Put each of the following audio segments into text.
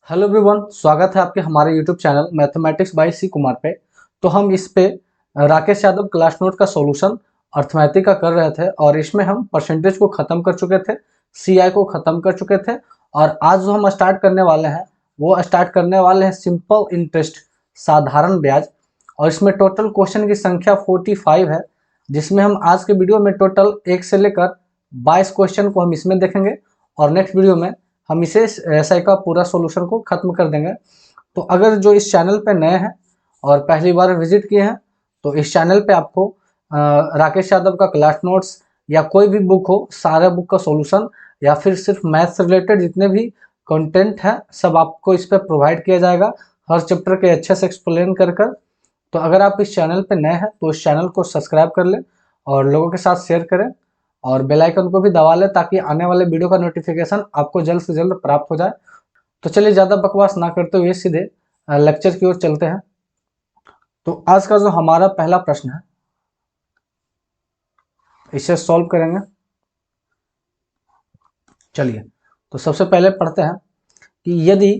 Hello everyone, स्वागत है आपके हमारे यूट्यूब चैनल मैथमेटिक्स बाय सी कुमार पे। तो हम इस पे राकेश यादव क्लास नोट का सॉल्यूशन अर्थमैटिक का कर रहे थे और इसमें हम परसेंटेज को ख़त्म कर चुके थे, सीआई को ख़त्म कर चुके थे। और आज जो हम स्टार्ट करने वाले हैं वो स्टार्ट करने वाले हैं सिंपल इंटरेस्ट, साधारण ब्याज। और इसमें टोटल क्वेश्चन की संख्या 45 है, जिसमें हम आज के वीडियो में टोटल 1 से लेकर 22 क्वेश्चन को हम इसमें देखेंगे और नेक्स्ट वीडियो में हम इसे एसआई का पूरा सॉल्यूशन को खत्म कर देंगे। तो अगर जो इस चैनल पे नए हैं और पहली बार विजिट किए हैं तो इस चैनल पे आपको राकेश यादव का क्लास नोट्स या कोई भी बुक हो, सारे बुक का सॉल्यूशन या फिर सिर्फ मैथ से रिलेटेड जितने भी कंटेंट है सब आपको इस पर प्रोवाइड किया जाएगा, हर चैप्टर के अच्छे से एक्सप्लेन कर कर। तो अगर आप इस चैनल पे नए हैं तो इस चैनल को सब्सक्राइब कर लें और लोगों के साथ शेयर करें और बेल आइकन को भी दबा लें ताकि आने वाले वीडियो का नोटिफिकेशन आपको जल्द से जल्द प्राप्त हो जाए। तो चलिए ज़्यादा बकवास ना करते हुए सीधे लेक्चर की ओर चलते हैं। तो आज का जो हमारा पहला प्रश्न है इसे सॉल्व करेंगे। चलिए तो सबसे पहले पढ़ते हैं कि यदि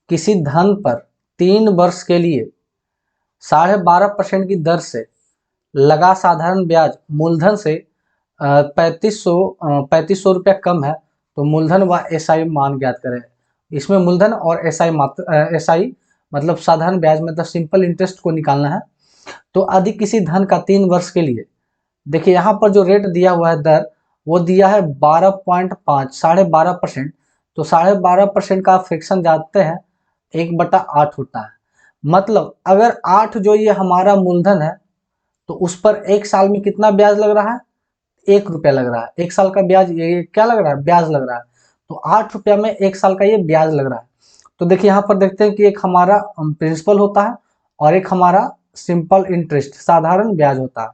किसी धन पर 3 वर्ष के लिए 12.5% की दर से लगा साधारण ब्याज मूलधन से 3500 रुपया कम है तो मूलधन व एसआई मान ज्ञात करें। इसमें मूलधन और एसआई एसआई मतलब साधारण ब्याज मतलब सिंपल इंटरेस्ट को निकालना है। तो यदि किसी धन का 3 वर्ष के लिए, देखिए यहाँ पर जो रेट दिया हुआ है दर वो दिया है 12.5 12.5%। तो 12.5% का फ्रिक्शन जानते हैं 1/8 होता है। मतलब अगर 8 जो ये हमारा मूलधन है तो उस पर 1 साल में कितना ब्याज लग रहा है, 1 रुपया लग रहा है। 1 साल का ब्याज ये क्या लग रहा है, ब्याज लग रहा है। तो 8 रुपया में 1 साल का ये ब्याज लग रहा है। तो देखिए यहाँ पर देखते हैं कि एक हमारा प्रिंसिपल होता है और एक हमारा सिंपल इंटरेस्ट साधारण ब्याज होता है।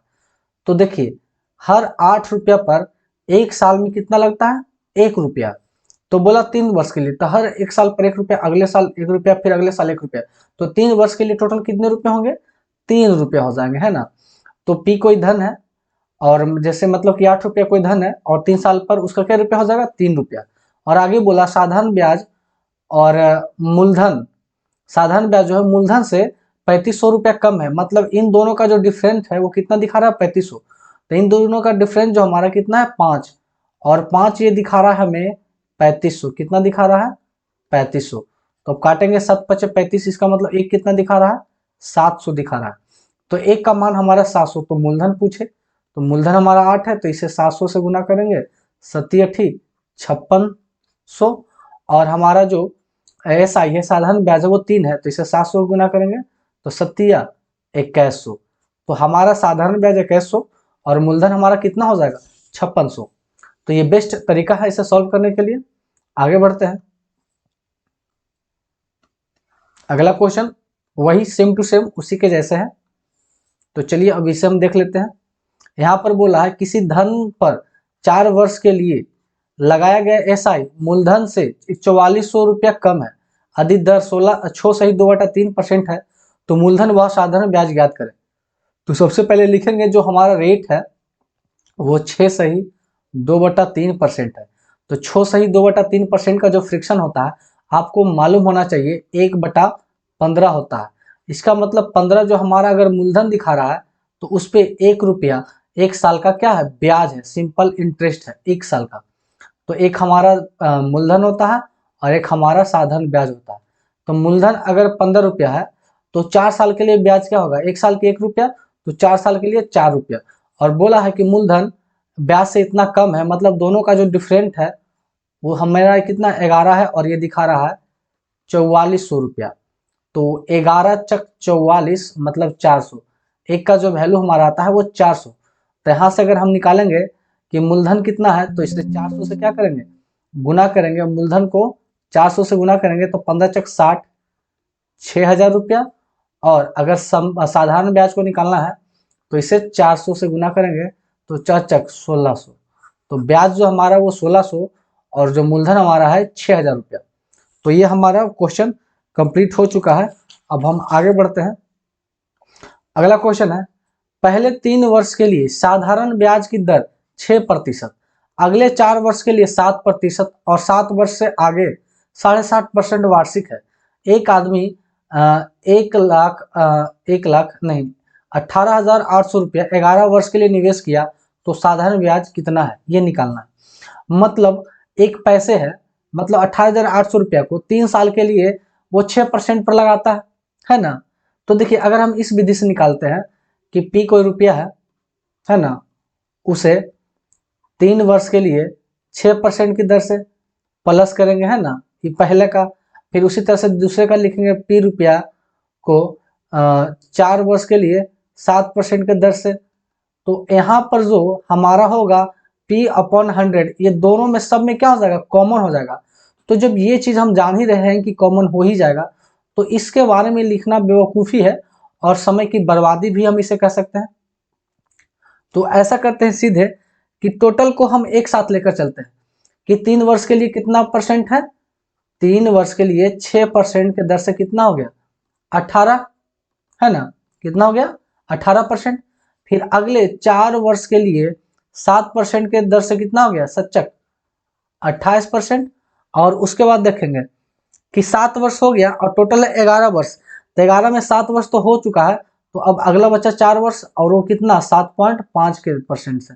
तो देखिए हर 8 रुपया पर 1 साल में कितना लगता है, 1 रुपया। तो बोला 3 वर्ष के लिए तो हर 1 साल पर 1 रुपया, अगले साल 1 रुपया, फिर अगले साल 1 रुपया। तो 3 वर्ष के लिए टोटल कितने रुपए होंगे, 3 रुपया हो जाएंगे, है ना। तो पी कोई धन है और जैसे मतलब कि 8 रुपया कोई धन है और 3 साल पर उसका क्या रुपया हो जाएगा, 3 रुपया। और आगे बोला साधारण ब्याज और मूलधन, साधारण ब्याज जो है मूलधन से 3500 रुपया कम है। मतलब इन दोनों का जो डिफरेंस है वो कितना दिखा रहा है, 3500। तो इन दोनों का डिफरेंस जो हमारा कितना है, 5 और 5 ये दिखा रहा है हमें 3500। कितना दिखा रहा है, 3500। तो अब काटेंगे 7 5 35, इसका मतलब एक कितना दिखा रहा है, 700 दिखा रहा है। तो एक का मान हमारा 700। तो मूलधन पूछे तो मूलधन हमारा 8 है तो इसे 700 से गुना करेंगे, 7 8 5600। और हमारा जो एसआई है साधारण ब्याज है वो 3 है तो इसे 700 गुना करेंगे तो 7 2100। तो हमारा साधारण ब्याज 2100 और मूलधन हमारा कितना हो जाएगा, 5600। तो ये बेस्ट तरीका है इसे सॉल्व करने के लिए। आगे बढ़ते हैं। अगला क्वेश्चन वही सेम टू सेम उसी के जैसे है। तो चलिए अब इसे हम देख लेते हैं। यहाँ पर बोला है किसी धन पर 4 वर्ष के लिए लगाया गया एसआई मूलधन से 4400 रुपया कम है, यदि दर 6 सही 2/3% है तो मूलधन व साधारण ब्याज ज्ञात करें। तो सबसे पहले लिखेंगे जो हमारा रेट है वो 6 सही 2/3% है। तो 6 सही 2/3% का जो फ्रिक्शन होता है आपको मालूम होना चाहिए 1/15 होता है। इसका मतलब 15 जो हमारा अगर मूलधन दिखा रहा है तो उस पर 1 रुपया 1 साल का क्या है, ब्याज है, सिंपल इंटरेस्ट है 1 साल का। तो एक हमारा मूलधन होता है और एक हमारा साधारण ब्याज होता है। तो मूलधन अगर 15 रुपया है तो 4 साल के लिए ब्याज क्या होगा, 1 साल के 1 रुपया तो 4 साल के लिए 4 रुपया। और बोला है कि मूलधन ब्याज से इतना कम है, मतलब दोनों का जो डिफरेंट है वो हमारा कितना 11 है और ये दिखा रहा है 4400 रुपया। तो 11 चक 44 मतलब 400। एक का जो वैल्यू हमारा आता है वो 400। तो यहाँ से अगर हम निकालेंगे कि मूलधन कितना है तो इसे 400 से क्या करेंगे, गुना करेंगे। मूलधन को 400 से गुना करेंगे तो 15 चक 60, 6000 रुपया। और अगर साधारण ब्याज को निकालना है तो इसे 400 से गुना करेंगे तो 4 चक 1600। तो ब्याज जो हमारा वो 1600 और जो मूलधन हमारा है 6000 रुपया। तो ये हमारा क्वेश्चन कंप्लीट हो चुका है। अब हम आगे बढ़ते हैं। अगला क्वेश्चन है पहले 3 वर्ष के लिए साधारण ब्याज की दर 6%, अगले 4 वर्ष के लिए 7% और 7 वर्ष से आगे 7.5% वार्षिक है। एक आदमी 1 लाख नहीं 18,800 रुपया 11 वर्ष के लिए निवेश किया तो साधारण ब्याज कितना है ये निकालना है। मतलब एक पैसे है, मतलब 18,800 रुपया को 3 साल के लिए वो 6% पर लगाता है ना। तो देखिए अगर हम इस विधि से निकालते हैं कि P कोई रुपया है ना, उसे 3 वर्ष के लिए 6% की दर से प्लस करेंगे है ना, ये पहले का। फिर उसी तरह से दूसरे का लिखेंगे P रुपया को 4 वर्ष के लिए 7% के दर से। तो यहाँ पर जो हमारा होगा P/100, ये दोनों में सब में क्या हो जाएगा, कॉमन हो जाएगा। तो जब ये चीज हम जान ही रहे हैं कि कॉमन हो ही जाएगा, तो इसके बारे में लिखना बेवकूफ़ी है और समय की बर्बादी भी हम इसे कह सकते हैं। तो ऐसा करते हैं सीधे कि टोटल को हम एक साथ लेकर चलते हैं कि 3 वर्ष के लिए कितना परसेंट है, 3 वर्ष के लिए 6% के दर से कितना हो गया, 18 है ना, कितना हो गया 18%। फिर अगले 4 वर्ष के लिए 7% के दर से कितना हो गया, सच्चक 28%। और उसके बाद देखेंगे कि 7 वर्ष हो गया और टोटल है 11 वर्ष, तो 11 में 7 वर्ष तो हो चुका है, तो अब अगला बच्चा 4 वर्ष और वो कितना 7.5 के परसेंट से।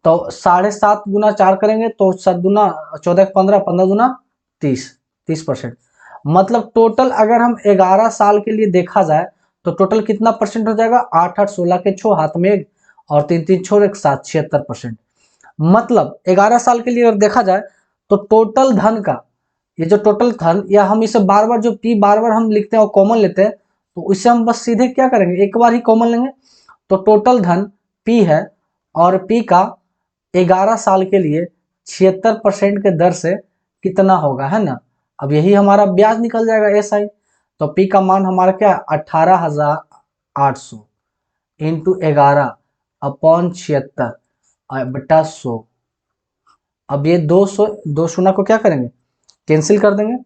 तो 7.5 गुना 4 करेंगे तो 7 दूना 14 15, 15 दूना 30%। मतलब टोटल अगर हम 11 साल के लिए देखा जाए तो टोटल कितना परसेंट हो जाएगा, 8 8 16 के 6 हाथ में 1 और 3 3 छोर 1 7, 76%। मतलब 11 साल के लिए अगर देखा जाए तो टोटल धन का, ये जो टोटल धन, या हम इसे बार बार जो P बार बार हम लिखते हैं और कॉमन लेते हैं, तो इसे हम बस सीधे क्या करेंगे, एक बार ही कॉमन लेंगे। तो टोटल धन P है और P का 11 साल के लिए 76% के दर से कितना होगा, है ना। अब यही हमारा ब्याज निकल जाएगा SI। तो P का मान हमारा क्या है, 18,800 इंटू 11/76/100। अब ये 2 शून्य को क्या करेंगे, कैंसिल कर देंगे।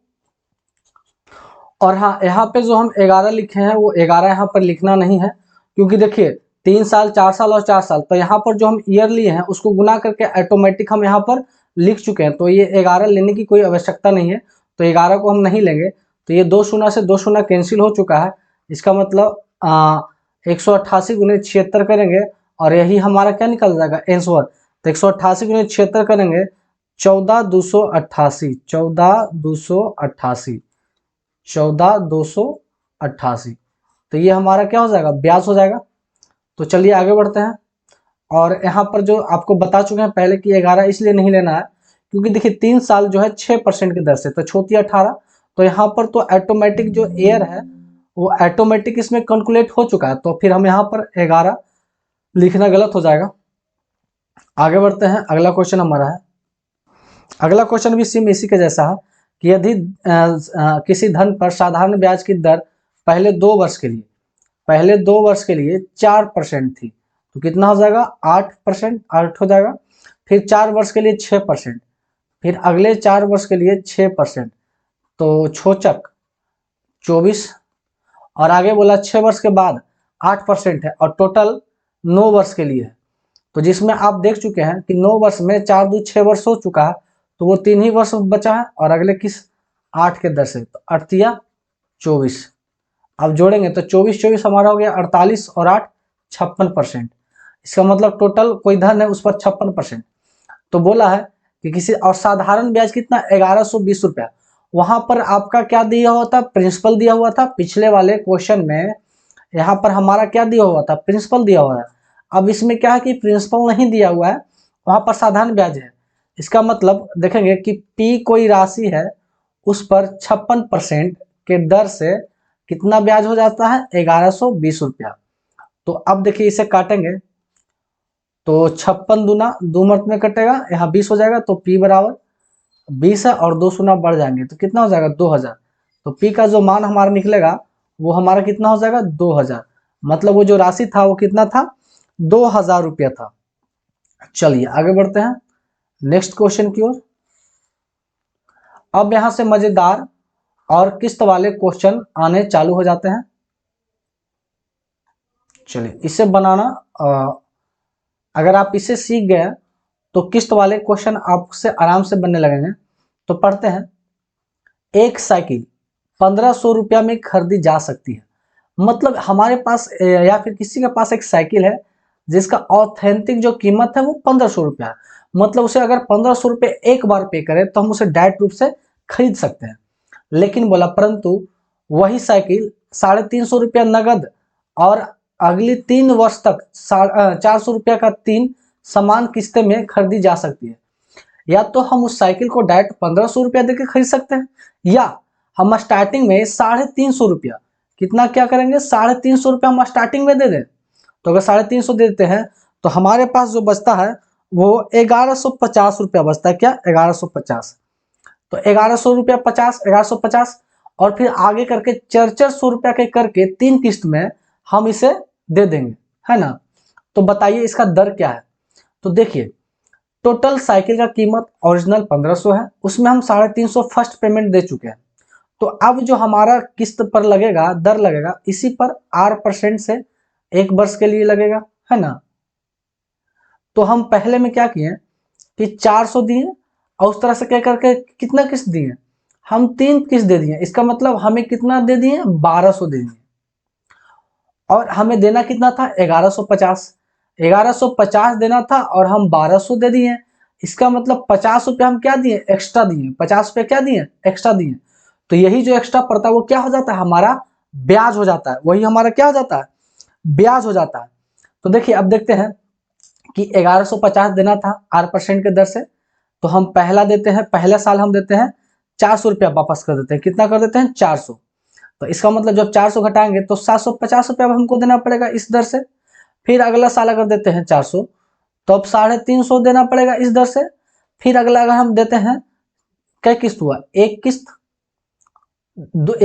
और हाँ, यहाँ पे जो हम 11 लिखे हैं वो 11 यहाँ पर लिखना नहीं है, क्योंकि देखिए 3 साल 4 साल और 4 साल, तो यहाँ पर जो हम ईयर लिए हैं उसको गुना करके ऑटोमेटिक हम यहाँ पर लिख चुके हैं, तो ये 11 लेने की कोई आवश्यकता नहीं है, तो 11 को हम नहीं लेंगे। तो ये 2 शून्य से 2 शून्य कैंसिल हो चुका है, इसका मतलब 188 गुने 76 करेंगे और यही हमारा क्या निकल जाएगा, आंसर। तो 188 गुने 76 करेंगे 14,288, 14,288, 14,288। तो ये हमारा क्या हो जाएगा, ब्याज हो जाएगा। तो चलिए आगे बढ़ते हैं। और यहाँ पर जो आपको बता चुके हैं पहले कि 11 इसलिए नहीं लेना है क्योंकि देखिए 3 साल जो है 6% की दर से, तो छोटी 18, तो यहाँ पर तो ऑटोमेटिक जो एयर है वो ऑटोमेटिक इसमें कैलकुलेट हो चुका है, तो फिर हम यहाँ पर 11 लिखना गलत हो जाएगा। आगे बढ़ते हैं, अगला क्वेश्चन हमारा है। अगला क्वेश्चन भी सेम इसी के जैसा है कि यदि किसी धन पर साधारण ब्याज की दर पहले 2 वर्ष के लिए 4% थी, तो कितना हो जाएगा, 8%, 8 हो जाएगा। फिर 4 वर्ष के लिए 6%, फिर अगले 4 वर्ष के लिए 6%, तो छोचक 24। और आगे बोला 6 वर्ष के बाद 8% है और टोटल 9 वर्ष के लिए है, तो जिसमें आप देख चुके हैं कि 9 वर्ष में 4 2 6 वर्ष हो चुका है, तो वो 3 ही वर्ष बचा है और अगले किस 8 के दर से, तो 8 या 24। अब जोड़ेंगे तो 24 हमारा हो गया 48 और 8 56%। इसका मतलब टोटल कोई धन है उस पर 56%। तो बोला है कि किसी, और साधारण ब्याज कितना 1120 रुपया, वहां पर आपका क्या दिया हुआ था, प्रिंसिपल दिया हुआ था। पिछले वाले क्वेश्चन में यहाँ पर हमारा क्या दिया हुआ था, प्रिंसिपल दिया हुआ है। अब इसमें क्या है कि प्रिंसिपल नहीं दिया हुआ है, वहां पर साधारण ब्याज है। इसका मतलब देखेंगे कि P कोई राशि है उस पर 56% के दर से कितना ब्याज हो जाता है, 1120 रुपया। तो अब देखिए इसे काटेंगे तो 56 दूना 2 मर्त में कटेगा, यहाँ 20 हो जाएगा, तो P बराबर 20 है और 2 शून्य बढ़ जाएंगे तो कितना हो जाएगा, 2000। तो P का जो मान हमारा निकलेगा वो हमारा कितना हो जाएगा, 2000। मतलब वो जो राशि था वो कितना था, 2000 रुपया था। चलिए आगे बढ़ते हैं नेक्स्ट क्वेश्चन की ओर। अब यहां से मजेदार और किस्त वाले क्वेश्चन आने चालू हो जाते हैं। चलिए इसे बनाना, अगर आप इसे सीख गए तो किस्त वाले क्वेश्चन आपसे आराम से बनने लगेंगे। तो पढ़ते हैं, एक साइकिल 1500 रुपया में खरीदी जा सकती है। मतलब हमारे पास या फिर किसी के पास एक साइकिल है जिसका ऑथेंटिक जो कीमत है वो 1500 रुपया है, मतलब उसे अगर 1500 रुपये एक बार पे करें तो हम उसे डायरेक्ट रूप से खरीद सकते हैं। लेकिन बोला परंतु वही साइकिल 350 रुपया नगद और अगली 3 वर्ष तक 400 रुपया का 3 समान किस्तें में खरीदी जा सकती है। या तो हम उस साइकिल को डायरेक्ट 1500 रुपया देकर खरीद सकते हैं, या हम स्टार्टिंग में 350 रुपया, कितना क्या करेंगे 350 रुपया हम स्टार्टिंग में दे दें। तो अगर 350 देते हैं तो हमारे पास जो बचता है वो 1150 रुपया बचता है। क्या 1150, तो 1100 रुपया 1150 और फिर आगे करके 400 रुपया के करके 3 किस्त में हम इसे दे देंगे, है ना। तो बताइए इसका दर क्या है। तो देखिए टोटल साइकिल का कीमत ओरिजिनल 1500 है, उसमें हम 350 फर्स्ट पेमेंट दे चुके हैं। तो अब जो हमारा किस्त पर लगेगा, दर लगेगा, इसी पर R% से 1 वर्ष के लिए लगेगा, है ना। तो हम पहले में क्या किए कि 400 दिए और उस तरह से क्या करके कितना किस्त दिए, हम 3 किस्त दे दिए। इसका मतलब हमें कितना दे दिए 1200 दे दिए, और हमें देना कितना था 1150 देना था और हम 1200 दे दिए। इसका मतलब 50 रुपये हम क्या दिए एक्स्ट्रा दिए, 50 रुपये क्या दिए एक्स्ट्रा दिए। तो यही जो एक्स्ट्रा पड़ता है वो क्या हो जाता है हमारा ब्याज हो जाता है, वही हमारा क्या हो जाता है ब्याज हो जाता है। तो देखिए अब देखते हैं कि 1150 देना था R% के दर से, तो हम पहला देते हैं, पहले साल हम देते हैं 400 रुपया वापस कर देते हैं। कितना कर देते हैं 400। तो इसका मतलब जब 400 घटाएंगे तो 750 रुपया हमको देना पड़ेगा इस दर से। फिर अगला साल अगर देते हैं 400 तो अब 350 देना पड़ेगा इस दर से। फिर अगला अगर हम देते हैं, क्या किस्त हुआ एक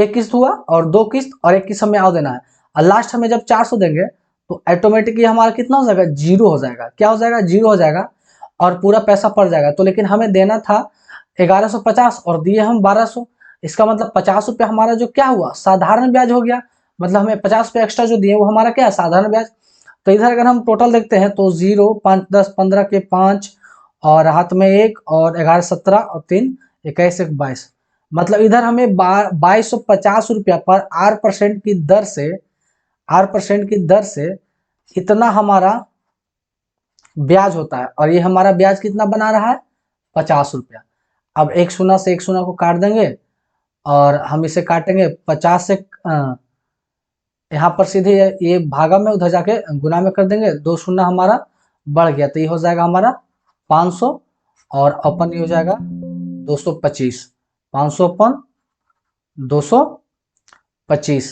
किस्त हुआ और 2 किस्त और 1 किस्त हमें और देना है, और लास्ट हमें जब 400 देंगे तो ऑटोमेटिकली हमारा कितना हो जाएगा जीरो हो जाएगा। क्या हो जाएगा जीरो हो जाएगा और पूरा पैसा पड़ जाएगा। तो लेकिन हमें देना था 1150 और दिए हम 1200। इसका मतलब 50 रुपया हमारा जो क्या हुआ साधारण ब्याज हो गया, मतलब हमें 50 रुपया एक्स्ट्रा जो दिए वो हमारा क्या है साधारण ब्याज। तो इधर अगर हम टोटल देखते हैं तो 0 5 10 15 के 5 और हाथ में 1 और 11 17 और 3 21 1 22, मतलब इधर हमें 2250 रुपया पर R% की दर से इतना हमारा ब्याज होता है। और ये हमारा ब्याज कितना बना रहा है 50 रुपया। अब 1 शून्य से 1 शून्य को काट देंगे और हम इसे काटेंगे 50 से यहाँ पर सीधे ये भागा में उधर जाके गुना में कर देंगे, 2 शून्य हमारा बढ़ गया तो ये हो जाएगा हमारा 500 और अपन ये हो जाएगा 225। 500 अपन 225,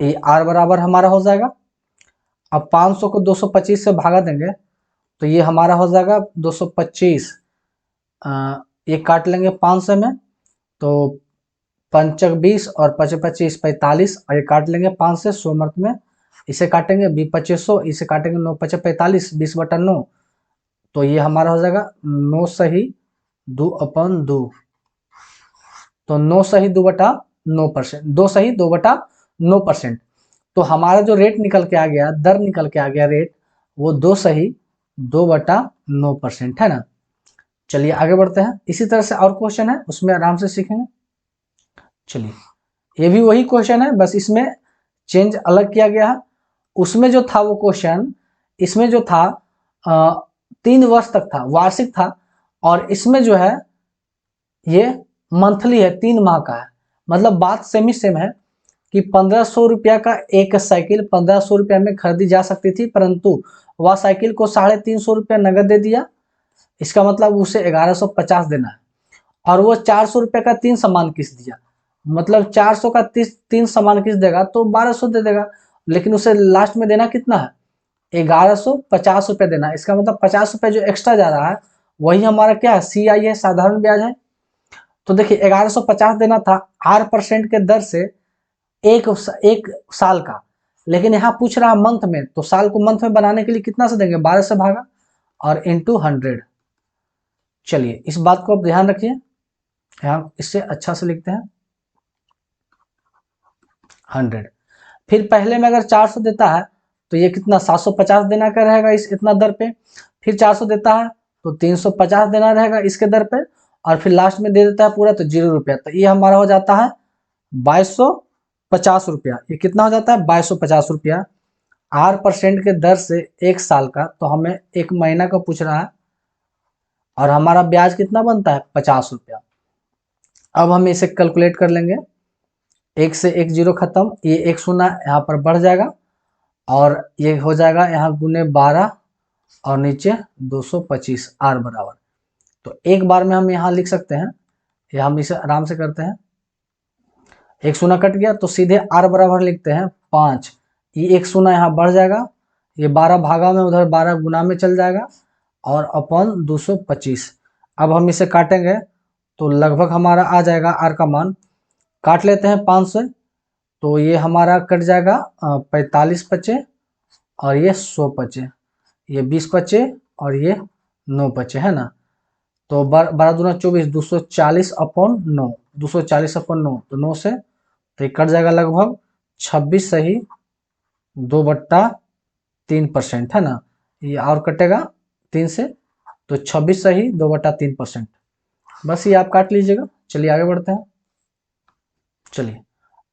ये R बराबर हमारा हो जाएगा। अब 500 को 225 से भागा देंगे तो ये हमारा हो जाएगा 225, ये काट लेंगे 500 में तो 5 20 और 5 25 45, और ये काट लेंगे 5 से 100 मर्त में, इसे काटेंगे 20 2500, इसे काटेंगे 9 5 45 20/9, तो ये हमारा हो जाएगा 9 सही 2/2, तो 9 सही 2/9%, 2 सही 2/9%। तो हमारा जो रेट निकल के आ गया, दर निकल के आ गया रेट, वो 2 सही 2/9% है ना। चलिए आगे बढ़ते हैं। इसी तरह से और क्वेश्चन है उसमें आराम से सीखेंगे। चलिए ये भी वही क्वेश्चन है, बस इसमें चेंज अलग किया गया है। उसमें जो था वो क्वेश्चन, इसमें जो था 3 वर्ष तक था, वार्षिक था, और इसमें जो है ये मंथली है, 3 माह का है। मतलब बात सेम ही सेम है कि 1500 रुपया का एक साइकिल 1500 रुपया में खरीदी जा सकती थी, परंतु वह साइकिल को 350 रुपया नगद दे दिया। इसका मतलब उसे 1150 देना है, और वो 400 रुपये का 3 समान किस्त दिया, मतलब 400 का 3 समान किस्त देगा तो 1200 दे देगा, लेकिन उसे लास्ट में देना कितना है 1150 रुपये देना। इसका मतलब 50 रुपये जो एक्स्ट्रा जा रहा है वही हमारा क्या है CI है, साधारण ब्याज है। तो देखिए 1150 देना था R% के दर से एक साल का, लेकिन यहाँ पूछ रहा मंथ में, तो साल को मंथ में बनाने के लिए कितना से देंगे 12 से भागा और इंटू 100। चलिए इस बात को आप ध्यान रखिए, यहाँ इससे अच्छा से लिखते हैं 100। फिर पहले में अगर 400 देता है तो ये कितना 750 देना का रहेगा इस इतना दर पे। फिर 400 देता है तो 350 देना रहेगा इसके दर पे, और फिर लास्ट में दे देता है पूरा तो 0 रुपया। तो ये हमारा हो जाता है 2250 रुपया। ये कितना हो जाता है 2250 रुपया। 8% के दर से 1 साल का, तो हमें 1 महीना का पूछ रहा है और हमारा ब्याज कितना बनता है 50 रुपया। अब हम इसे कैलकुलेट कर लेंगे। 1 से 1 जीरो खत्म, ये 1 शून्य यहाँ पर बढ़ जाएगा और ये हो जाएगा यहाँ गुने 12 और नीचे 225 आर बराबर। तो एक बार में हम यहाँ लिख सकते हैं, या हम इसे आराम से करते हैं। 1 शून्य कट गया तो सीधे आर बराबर लिखते हैं 5। ये 1 शून्य यहाँ बढ़ जाएगा, ये 12 भागा में उधर 12 गुना में चल जाएगा और अपन 225। अब हम इसे काटेंगे तो लगभग हमारा आ जाएगा आर का मान। काट लेते हैं 5 से, तो ये हमारा कट जाएगा 45 बचे और ये 100 बचे, ये 20 बचे और ये 9 बचे, है ना। तो 12 दूना 24, 240 अपॉन 9, 240 अपॉन 9, तो 9 से तो ये कट जाएगा लगभग 26 सही 2/3%, है ना। ये और कटेगा 3 से, तो 26 सही 2/3%। बस ये आप काट लीजिएगा। चलिए आगे बढ़ते हैं। चलिए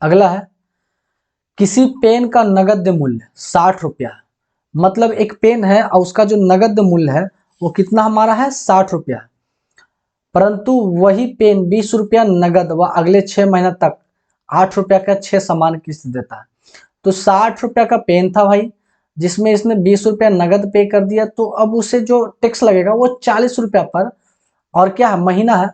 अगला है, किसी पेन का नगद मूल्य 60 रुपया है। मतलब एक पेन है और उसका जो नगद मूल्य है वो कितना हमारा है 60 रुपया, परंतु वही पेन 20 रुपया नगद व अगले 6 महीने तक 8 रुपया का 6 समान किस्त देता है। तो 60 रुपया का पेन था भाई, जिसमें इसने 20 रुपया नगद पे कर दिया, तो अब उसे जो टैक्स लगेगा वो 40 रुपया पर, और क्या है महीना है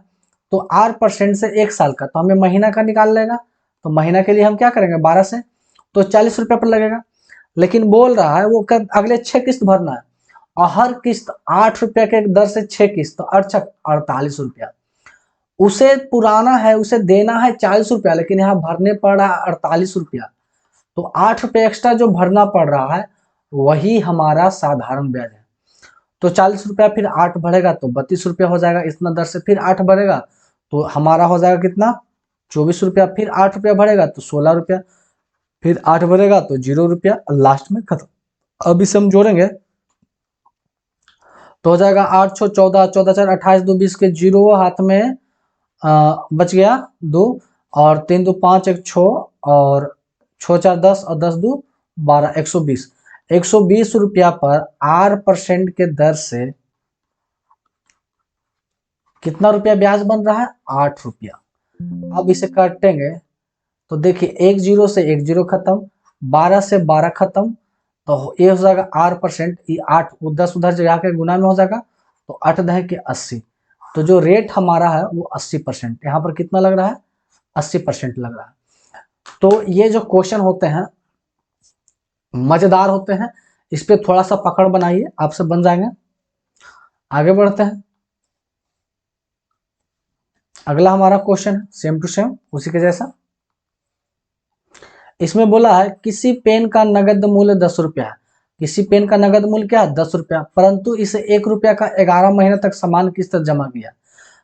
तो 8% से 1 साल का, तो हमें महीना का निकाल लेगा। तो महीना के लिए हम क्या करेंगे 12 से, तो 40 रुपया पर लगेगा। लेकिन बोल रहा है वो अगले 6 किस्त भरना है और हर किस्त 8 रुपया के दर से 6 किस्त, तो 48 रुपया। उसे पुराना है, उसे देना है 40 रुपया, लेकिन यहाँ भरने पड़ रहा है 48 रुपया। तो 8 रुपये एक्स्ट्रा जो भरना पड़ रहा है वही हमारा साधारण ब्याज है। तो 40 रुपया फिर 8 बढ़ेगा तो 32 रुपया हो जाएगा इतना दर से, फिर 8 बढ़ेगा तो हमारा हो जाएगा कितना 24 रुपया, फिर 8 रुपया बढ़ेगा तो 16 रुपया, फिर 8 बढ़ेगा तो 0 रुपया, लास्ट में खत्म। अब इसे हम जोड़ेंगे तो हो जाएगा 8 6 14, 14 4 28, 2 20 के 0 हाथ में बच गया 2, और 3 2 5 1 6 और 6 4 10 और 10 2 12, 120। 120 रुपया पर 8% के दर से कितना रुपया ब्याज बन रहा है 8 रुपया। अब इसे काटेंगे तो देखिए 1 जीरो से 1 जीरो खत्म, 12 से 12 खत्म, तो ये हो जाएगा 8%, ये 8 वो 10 उधर जगह के गुना में हो जाएगा, तो 8 दह के 80। तो जो रेट हमारा है वो 80%, यहाँ पर कितना लग रहा है 80% लग रहा है। तो ये जो क्वेश्चन होते हैं मजेदार होते हैं, इस पे थोड़ा सा पकड़ बनाइए, आपसे बन जाएंगे। आगे बढ़ते हैं। अगला हमारा क्वेश्चन है सेम टू सेम उसी के जैसा। इसमें बोला है किसी पेन का नगद मूल्य 10 रुपया है। किसी पेन का नगद मूल्य क्या है 10 रुपया, परंतु इसे 1 रुपया का 11 महीने तक समान किस्त जमा किया।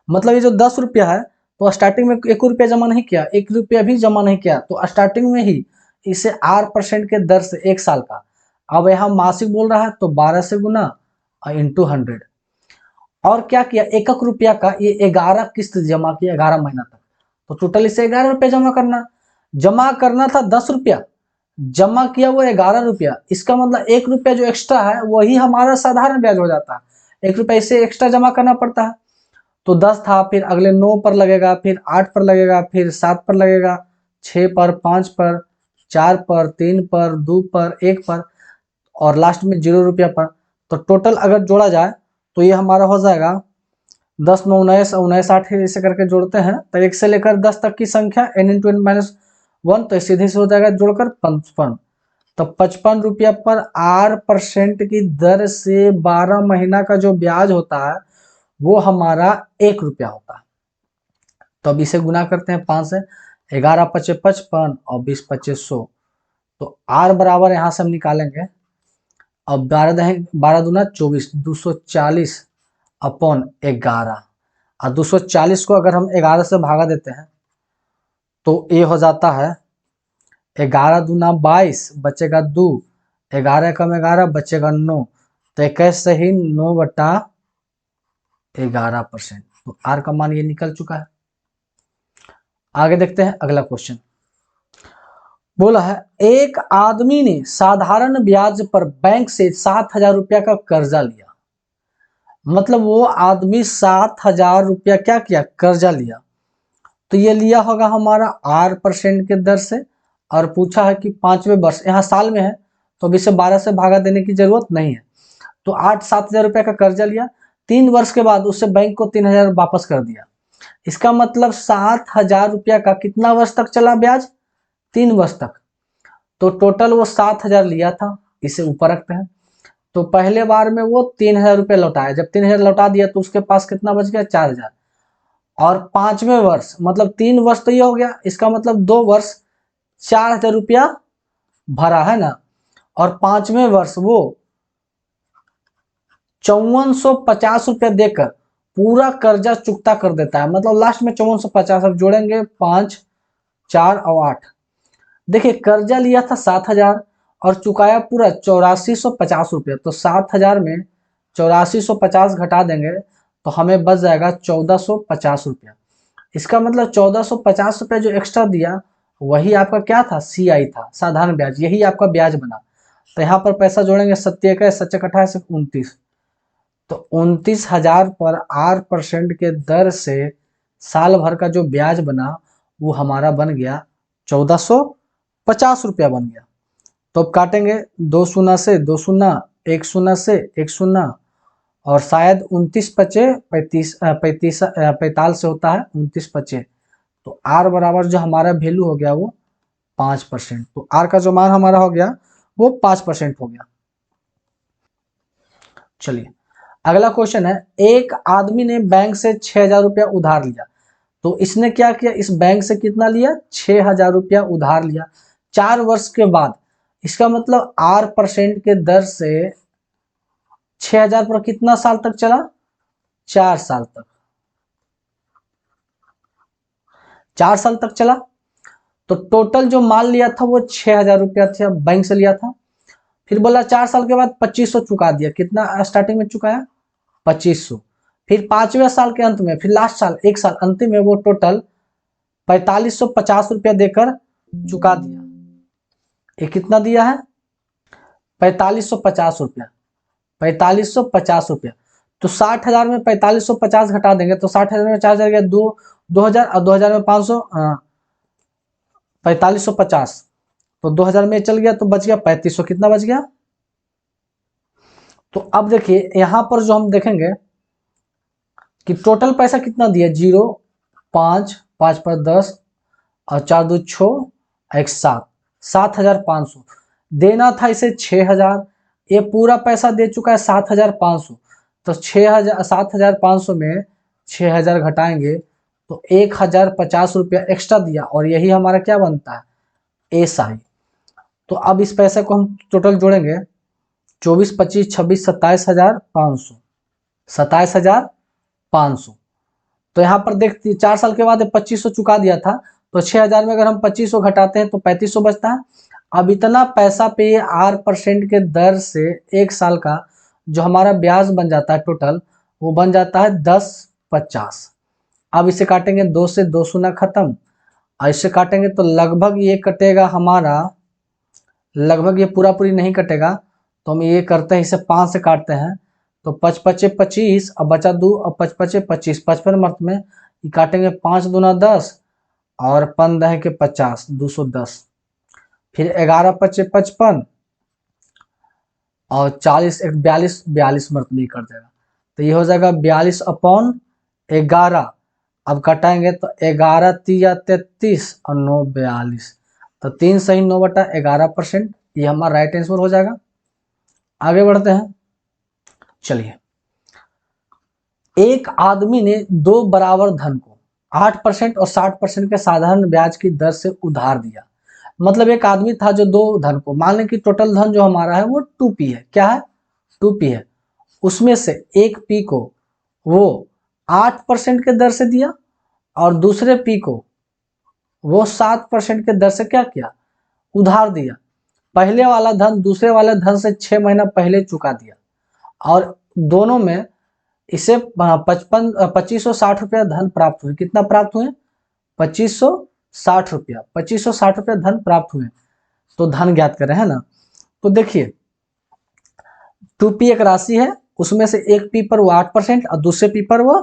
मतलब ये जो 10 रुपया है तो स्टार्टिंग में 1 रुपया जमा नहीं किया, 1 रुपया भी जमा नहीं किया, तो स्टार्टिंग में ही इसे 8% के दर से 1 साल का। अब यहाँ मासिक बोल रहा है तो 12 से गुना इंटू 100, और क्या किया 1 रुपया का ये 11 किस्त जमा किया 11 महीना तक, तो टोटल इसे 11 रुपया जमा करना था 10 रुपया, जमा किया वो 11 रुपया। इसका मतलब 1 रुपया जो एक्स्ट्रा है वही हमारा साधारण ब्याज हो जाता है, 1 रुपया इसे एक्स्ट्रा जमा करना पड़ता है। तो 10 था, फिर अगले 9 पर लगेगा, फिर 8 पर लगेगा, फिर 7 पर लगेगा, 6 पर, 5 पर, 4 पर, 3 पर, 2 पर, 1 पर, और लास्ट में 0 रुपया पर। तो टोटल अगर जोड़ा जाए तो ये हमारा हो जाएगा 10 9 19 19 8 ऐसे करके जोड़ते हैं तो 1 से लेकर 10 तक की संख्या n × n-1, तो सीधे से हो जाएगा जोड़कर 55। तो 55 रुपया पर 8% की दर से 12 महीना का जो ब्याज होता है वो हमारा 1 रुपया होता है। तो अब इसे गुना करते हैं 5 से, 11 पचे 55 और 20 पचे 100, तो r बराबर यहाँ से हम निकालेंगे। अब 12 दूना 24, 240 अपॉन 11, और 240 को अगर हम 11 से भागा देते हैं तो ये हो जाता है 11 दूना 22, बचेगा 2, 11 कम 11 बचेगा 9, तो 21 से ही 9/11%। तो आर का मान ये निकल चुका है। आगे देखते हैं अगला क्वेश्चन। बोला है एक आदमी ने साधारण ब्याज पर बैंक से 7,000 रुपया का कर्जा लिया। मतलब वो आदमी 7,000 रुपया क्या किया, कर्जा लिया। तो ये लिया होगा हमारा 8% के दर से, और पूछा है कि 5वें वर्ष, यहाँ साल में है तो अब इसे 12 से भागा देने की जरूरत नहीं है। तो 7,000 रुपया का कर्जा लिया, 3 वर्ष के बाद उससे बैंक को 3,000 वापस कर दिया। इसका मतलब 7,000 रुपया का कितना वर्ष तक चला ब्याज, 3 वर्ष तक। तो टोटल वो 7,000 लिया था, इसे ऊपर रखते हैं। तो पहले बार में वो 3,000 रुपया लौटाया, जब 3,000 लौटा दिया तो उसके पास कितना बच गया, 4,000। और 5वें वर्ष मतलब 3 वर्ष तो ये हो गया, इसका मतलब 2 वर्ष 4,000 रुपया भरा है ना। और 5वें वर्ष वो 5450 रुपया देकर पूरा कर्जा चुकता कर देता है। मतलब लास्ट में 5450, अब जोड़ेंगे 5, 4 और 8। देखिए कर्जा लिया था 7,000 और चुकाया पूरा 8450 रुपया। तो 7,000 में 8450 घटा देंगे तो हमें बच जाएगा 1450 रुपया। इसका मतलब 1450 रुपया जो एक्स्ट्रा दिया वही आपका क्या था, CI था, साधारण ब्याज, यही आपका ब्याज बना। तो यहाँ पर पैसा जोड़ेंगे, 7 सच्चे 28 29। तो 29,000 पर 8% के दर से साल भर का जो ब्याज बना वो हमारा बन गया 1450 रुपया बन गया। तो अब काटेंगे 2 शून्य से 2 शून्य, 1 शून्य से 1 शून्य, और शायद 29 पचे 45 से होता है 29 पचे। तो आर बराबर जो हमारा वैल्यू हो गया वो 5%। तो आर का जो मान हमारा हो गया वो 5% हो गया। चलिए अगला क्वेश्चन है, एक आदमी ने बैंक से 6,000 रुपया उधार लिया। तो इसने क्या किया, इस बैंक से कितना लिया, 6,000 रुपया उधार लिया 4 वर्ष के बाद। इसका मतलब 8% के दर से 6,000 पर कितना साल तक चला, 4 साल तक, 4 साल तक चला। तो टोटल जो माल लिया था वो 6,000 रुपया था, बैंक से लिया था। फिर बोला 4 साल के बाद 2500 चुका दिया। कितना स्टार्टिंग में चुकाया, 2500। फिर 5वें साल के अंत में, फिर लास्ट साल 1 साल अंतिम में वो टोटल 4550 रुपया देकर चुका दिया। ये कितना दिया है, 4550 रुपया, 4550 रुपया। तो 60,000 में 4550 घटा देंगे तो 60,000 में 4,000 गया, 2,000 और 2,000 में 500, 4550। तो 2,000 में चल गया तो बच गया 3500। कितना बच गया, तो अब देखिए यहां पर जो हम देखेंगे कि टोटल पैसा कितना दिया, 0, 5, 5 पर 10 और 4 2 6, 1 7, 7,500 देना था इसे 6,000। ये पूरा पैसा दे चुका है 7,500। तो 6,000 7,500 में 6,000 घटाएंगे तो 1,050 रुपया एक्स्ट्रा दिया, और यही हमारा क्या बनता है, SI। तो अब इस पैसे को हम टोटल जोड़ेंगे, 24, 25, 26, 27,500, 27,500। तो यहाँ पर देखते 4 साल के बाद 2500 चुका दिया था। तो 6,000 में अगर हम 2500 घटाते हैं तो 3500 बचता है। अब इतना पैसा पे 8% के दर से 1 साल का जो हमारा ब्याज बन जाता है टोटल, वो बन जाता है 10,50। अब इसे काटेंगे 2 से 2 शून्य खत्म, और इसे काटेंगे तो लगभग ये कटेगा हमारा, लगभग ये पूरा पूरी नहीं कटेगा। तो हम ये करते हैं, इसे 5 से काटते हैं तो 5 पचे 25, अब बचा 2, अब 5 पचे 25, 55 मर्त में ये काटेंगे, 5 दूना 10 और 15 के 50, 210। फिर 11 पचे 55 और 40 एक 42, 42 मर्त में कट जाएगा। तो ये हो जाएगा 42/11। अब कटाएंगे तो 11 तिया 33 और 9 42। तो 3 सही 9/11%, ये हमारा राइट आंसर हो जाएगा। आगे बढ़ते हैं। चलिए एक आदमी ने 2 बराबर धन को 8% और 60% के साधारण ब्याज की दर से उधार दिया। मतलब एक आदमी था जो 2 धन को, मान लें कि टोटल धन जो हमारा है वो 2P है। क्या है, 2P है। उसमें से एक P को वो 8% के दर से दिया और दूसरे P को वो 7% के दर से क्या किया, उधार दिया। पहले वाला धन दूसरे वाले धन से 6 महीना पहले चुका दिया, और दोनों में इसे 2560 रुपया धन प्राप्त हुए। कितना प्राप्त हुए, 2560 ₹2560, ₹2560 धन प्राप्त हुए। तो धन ज्ञात करें, है ना। तो देखिए 2p एक राशि है, उसमें से एक p पर वो 8% और दूसरे p पर वो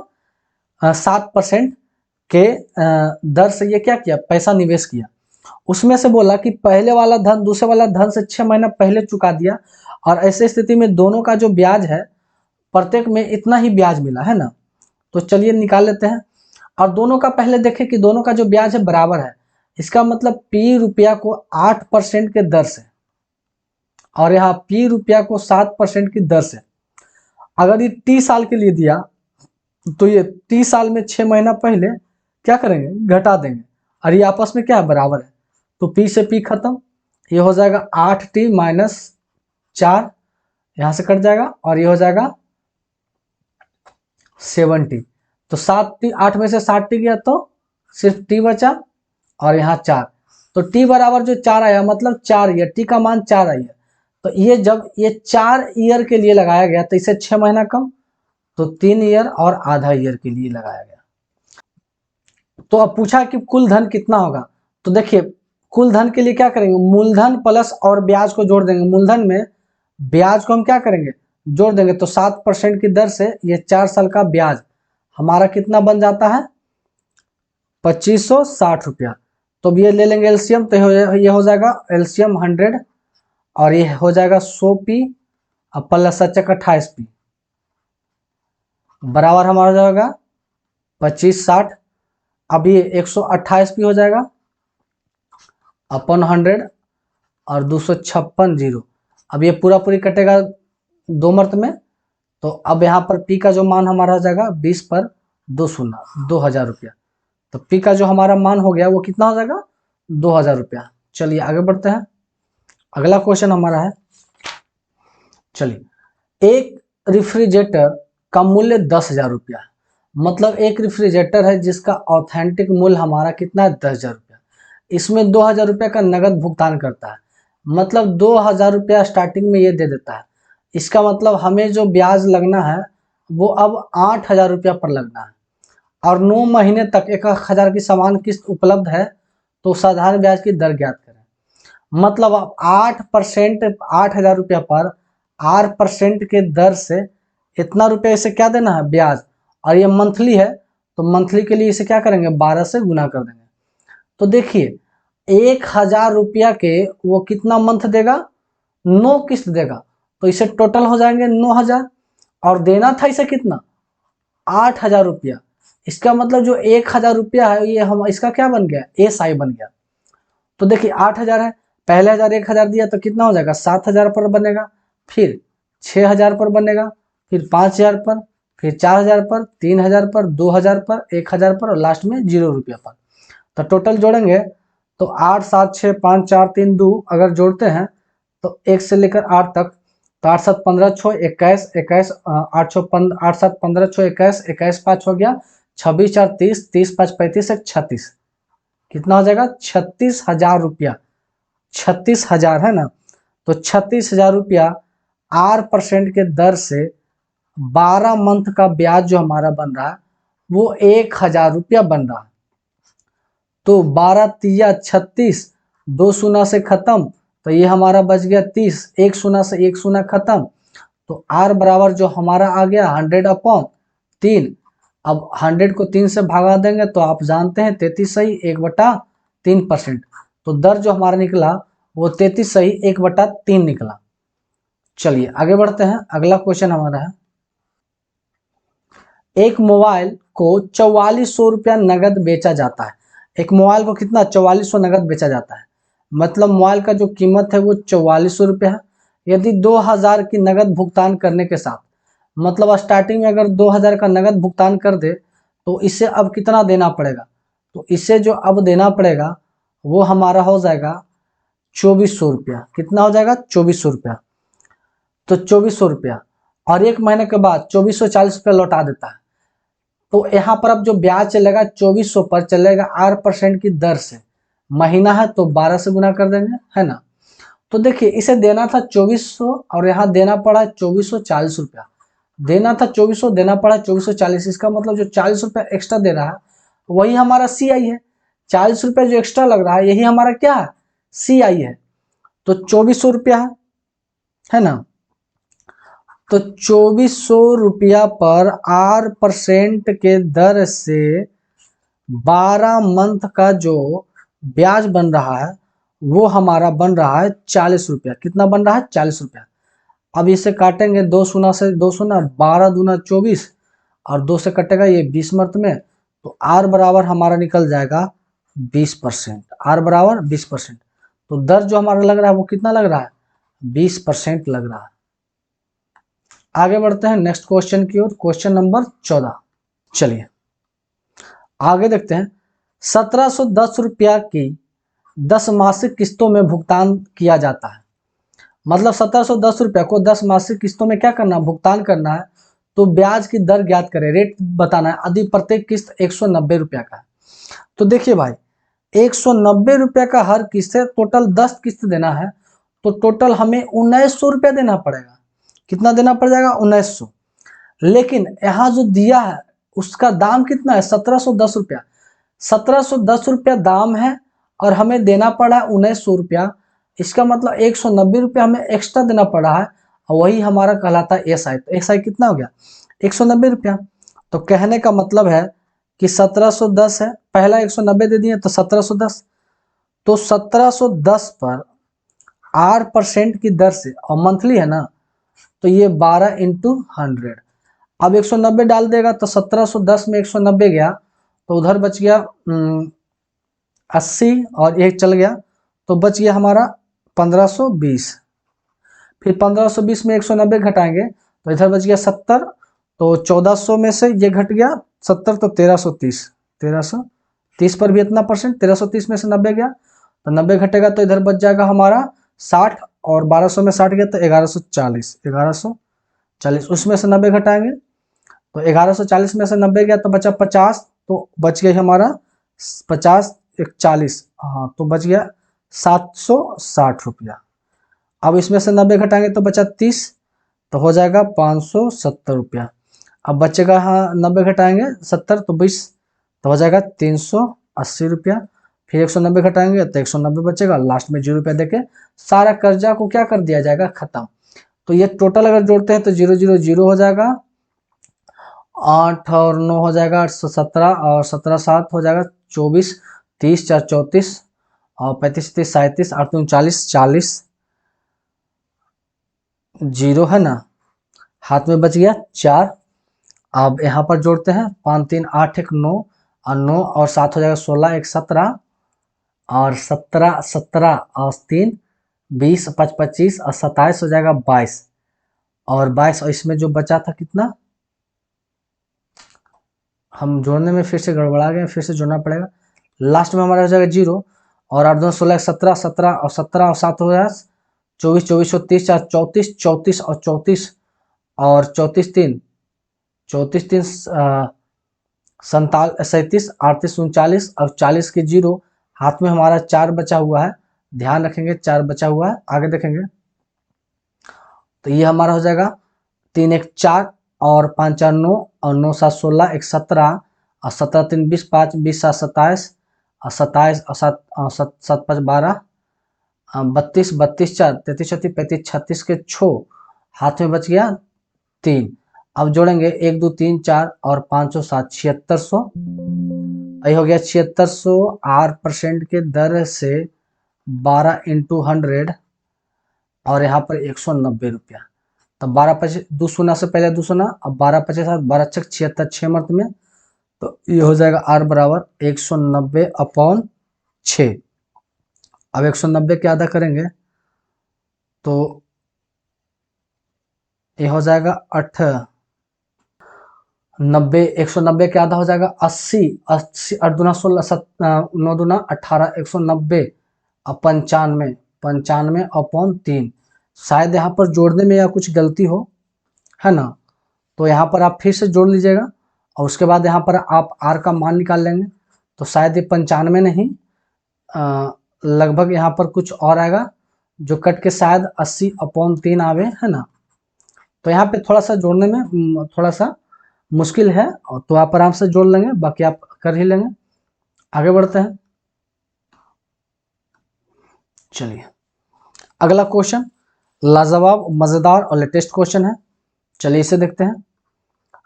7% के दर से ये क्या किया, पैसा निवेश किया। उसमें से बोला कि पहले वाला धन दूसरे वाला धन से 6 महीना पहले चुका दिया, और ऐसे स्थिति में दोनों का जो ब्याज है प्रत्येक में इतना ही ब्याज मिला, है ना। तो चलिए निकाल लेते हैं। और दोनों का पहले देखें कि दोनों का जो ब्याज है बराबर है। इसका मतलब p रुपया को 8% के दर से और यहाँ p रुपया को 7% की दर से, अगर ये 30 साल के लिए दिया तो ये 30 साल में 6 महीना पहले क्या करेंगे, घटा देंगे, और ये आपस में क्या है, बराबर है। तो p से p खत्म, ये हो जाएगा 8t माइनस 4, यहाँ से कट जाएगा, और ये हो जाएगा 7t। तो 7t, 8 में से 7t गया तो सिर्फ t बचा, और यहाँ 4। तो t बराबर जो 4 आया, मतलब 4 ईयर, t का मान 4 आई है। तो ये जब ये 4 ईयर के लिए लगाया गया तो इसे 6 महीना कम, तो 3 ईयर और आधा ईयर के लिए लगाया गया। तो अब पूछा कि कुल धन कितना होगा। तो देखिए कुल धन के लिए क्या करेंगे, मूलधन प्लस और ब्याज को जोड़ देंगे। मूलधन में ब्याज को हम क्या करेंगे, जोड़ देंगे। तो 7% की दर से ये 4 साल का ब्याज हमारा कितना बन जाता है, ₹2560। तो अब ये ले लेंगे एलसीएम, तो ये हो जाएगा एलसीएम 100, और ये हो जाएगा 100p प्लस 28p बराबर हमारा जाएगा 2560। अब ये 128p हो जाएगा अपन 100 और 256 जीरो। अब ये पूरा पूरी कटेगा 2 मर्त में। तो अब यहाँ पर p का जो मान हमारा हो जाएगा 20 पर 2 शून्य, 2000 रुपया। तो p का जो हमारा मान हो गया वो कितना हो जाएगा, 2000 रुपया। चलिए आगे बढ़ते हैं। अगला क्वेश्चन हमारा है, चलिए एक रेफ्रिजरेटर का मूल्य 10,000 रुपया। मतलब एक रेफ्रिजरेटर है जिसका ऑथेंटिक मूल्य हमारा कितना है, 10,000 रुपया। इसमें 2,000 रुपया का नगद भुगतान करता है, मतलब 2,000 रुपया स्टार्टिंग में ये दे देता है। इसका मतलब हमें जो ब्याज लगना है वो अब 8,000 रुपया पर लगना है, और 9 महीने तक 1,000 की समान किस्त उपलब्ध है। तो साधारण ब्याज की दर ज्ञात करें। मतलब अब 8%, 8,000 रुपया पर 8% के दर से इतना रुपया इसे क्या देना है, ब्याज। और ये मंथली है, तो मंथली के लिए इसे क्या करेंगे, 12 से गुना कर देंगे। तो देखिए 1,000 रुपया के वो कितना मंथ देगा, 9 किस्त देगा। तो इसे टोटल हो जाएंगे 9,000, और देना था इसे कितना, 8,000 रुपया। इसका मतलब जो 1,000 रुपया है ये हम इसका क्या बन गया, एसआई बन गया। तो देखिए 8,000 है, पहले 1,000 दिया तो कितना हो जाएगा, 7,000 पर बनेगा, फिर 6,000 पर बनेगा, फिर 5,000 पर, फिर 4,000 पर, 3,000 पर, 2,000 पर, 1,000 पर, और लास्ट में 0 रुपया पर। तो टोटल जोड़ेंगे तो 8, 7, 6, 5, 4, 3, 2 अगर जोड़ते हैं तो 1 से लेकर 8 तक, तो 8, 7, 15, 6, 21, 21, 8, 7, 15, 6, 21, 21, 5 हो गया, 26, 4, 30, 30, 5, 35, 1, 36। कितना हो जाएगा, 36,000 रुपया। 36,000 है ना। तो 36,000 रुपया 8% के दर से 12 मंथ का ब्याज जो हमारा बन रहा है वो 1,000 रुपया बन रहा है। तो 12 तिया 36, 2 शून्य से खत्म, तो ये हमारा बच गया 30, 1 शून्य से 1 शून्य खत्म। तो r बराबर जो हमारा आ गया 100/3। अब 100 को 3 से भागा देंगे तो आप जानते हैं 33 सही 1/3%। तो दर जो हमारा निकला वो 33 सही 1/3 निकला। चलिए आगे बढ़ते हैं। अगला क्वेश्चन हमारा है, एक मोबाइल को 4400 रुपया नगद बेचा जाता है। एक मोबाइल को कितना, 4400 नगद बेचा जाता है। मतलब मोबाइल का जो कीमत है वो 4400 रुपया है। यदि 2,000 की नगद भुगतान करने के साथ, मतलब स्टार्टिंग में अगर 2,000 का नगद भुगतान कर दे तो इसे अब कितना देना पड़ेगा। तो इसे जो अब देना पड़ेगा वो हमारा हो जाएगा 2400 रुपया। कितना हो जाएगा, 2400 रुपया। तो 2400 रुपया, और 1 महीने के बाद 2440 रुपया लौटा देता है। तो यहाँ पर अब जो ब्याज चलेगा 2400 पर चलेगा 8% की दर से। महीना है तो 12 से गुना कर देंगे, है ना। तो देखिए इसे देना था 2400 और यहाँ देना पड़ा 2440 रुपया। देना था 2400, देना पड़ा 2440। इसका मतलब जो 40 रुपया एक्स्ट्रा दे रहा है वही हमारा CI है। 40 रुपया जो एक्स्ट्रा लग रहा है यही हमारा क्या है, CI है। तो 2400 रुपया है ना। तो 2400 रुपया पर 8% के दर से 12 मंथ का जो ब्याज बन रहा है वो हमारा बन रहा है 40 रुपया। कितना बन रहा है, 40 रुपया। अब इसे काटेंगे 2 शून्य से, 2 शून्य 12 दूना 24 और 2 से कटेगा ये 20 मंथ में। तो आर बराबर हमारा निकल जाएगा 20%। आर बराबर 20%। तो दर जो हमारा लग रहा है वो कितना लग रहा है, 20% लग रहा है। आगे बढ़ते हैं नेक्स्ट क्वेश्चन की ओर, क्वेश्चन नंबर 14। चलिए आगे देखते हैं। 1710 रुपया की 10 मासिक किस्तों में भुगतान किया जाता है। मतलब 1710 रुपया को 10 मासिक किस्तों में क्या करना है, भुगतान करना है। तो ब्याज की दर ज्ञात करें, रेट बताना है। यदि प्रत्येक किस्त 190 रुपया का है तो देखिए भाई 190 रुपया का हर किस्त है, टोटल 10 किस्त देना है तो टोटल हमें 1900 रुपया देना पड़ेगा। कितना देना पड़ जाएगा, 1900। लेकिन यहाँ जो दिया है उसका दाम कितना है, 1710 रुपया। 1710 रुपया दाम है और हमें देना पड़ा है 1900 रुपया। इसका मतलब 190 रुपया हमें एक्स्ट्रा देना पड़ा है और वही हमारा कहलाता है SI। तो SI कितना हो गया, 190 रुपया। तो कहने का मतलब है कि 1710 है, पहला 190 दे दिए तो 1710। तो 1710 पर 8% की दर से, और मंथली है ना तो ये 12 × 100। अब 190 डाल देगा तो 1710 में 190 गया तो उधर बच गया 80 और एक चल गया तो बच गया हमारा 1520। फिर 1520 में 190 घटाएंगे तो इधर बच गया 70। तो 1400 में से ये घट गया 70 तो 1330। 1330 पर भी इतना परसेंट, 1330 में से 90 गया तो 90 घटेगा तो इधर बच जाएगा हमारा 60 और 1200 में 60 गया तो 1140। 1140 उसमें से 90 घटाएंगे तो 1140 में से 90 गया तो बचा 50। तो बच गया हमारा 50 40, हाँ तो बच गया 760 रुपया। अब इसमें से 90 घटाएंगे तो बचा 30 तो हो जाएगा 570 रुपया। अब बचेगा, हाँ 90 घटाएंगे 70 तो 20 तो हो जाएगा 380 रुपया। फिर 190 घटाएंगे तो 190 बचेगा, लास्ट में 0 रुपया देके सारा कर्जा को क्या कर दिया जाएगा, खत्म। तो ये टोटल अगर जोड़ते हैं तो 0 0 0 हो जाएगा, 8 और 9 हो जाएगा 817 और 17 7 हो जाएगा 24, 30 4 34 और 35 30 37 8 39 40 0 है ना, हाथ में बच गया 4। अब यहाँ पर जोड़ते हैं 5 3 8 1 9 और 9 और 7 हो जाएगा 16 1 17 और 17 17 और 3 20 5 25 और 27 हो जाएगा 22 और 22 और इसमें जो बचा था कितना, हम जोड़ने में फिर से गड़बड़ा गए, फिर से जोड़ना पड़ेगा। लास्ट में हमारा हो जाएगा 0 और 8 2 16 17 17 और 17 और 7 हो जाएगा 24 24 और 30 4 34 34 और 34 और 34 3 34 3 37 38 39 और 40 के 0, हाथ में हमारा 4 बचा हुआ है, ध्यान रखेंगे 4 बचा हुआ है। आगे देखेंगे तो ये हमारा हो जाएगा 3 1 4 और 5 4 9 और 9 7 16 1 17 और 17 3 20 5 20 7 27 और 27 और 7 7 5 12 32 32 4 33 34 35 36 के 6, हाथ में बच गया 3। अब जोड़ेंगे 1 2 3 4 और 500 7 7600, यही हो गया 7600। 8% के दर से 12 × 100 और यहाँ पर 190 रुपया। तब 12 25 2 शून्य से पहले 2 शून्य, अब 12 25 12 6 76 6 मर्त में, तो ये हो जाएगा R बराबर 190/6। अब 190 के आधा करेंगे तो ये हो जाएगा 8 90, 190 के आधा हो जाएगा 80 80 8 दूना 16 9 दूना 18 190 और 95 95/3। शायद यहाँ पर जोड़ने में या कुछ गलती हो, है ना, तो यहाँ पर आप फिर से जोड़ लीजिएगा और उसके बाद यहाँ पर आप R का मान निकाल लेंगे। तो शायद ये 95 नहीं, लगभग यहाँ पर कुछ और आएगा जो कट के शायद 80/3 आवे, है ना। तो यहाँ पे थोड़ा सा जोड़ने में थोड़ा सा मुश्किल है, तो आप आराम से जोड़ लेंगे, बाकी आप कर ही लेंगे। आगे बढ़ते हैं। चलिए अगला क्वेश्चन लाजवाब, मजेदार और लेटेस्ट क्वेश्चन है। चलिए इसे देखते हैं।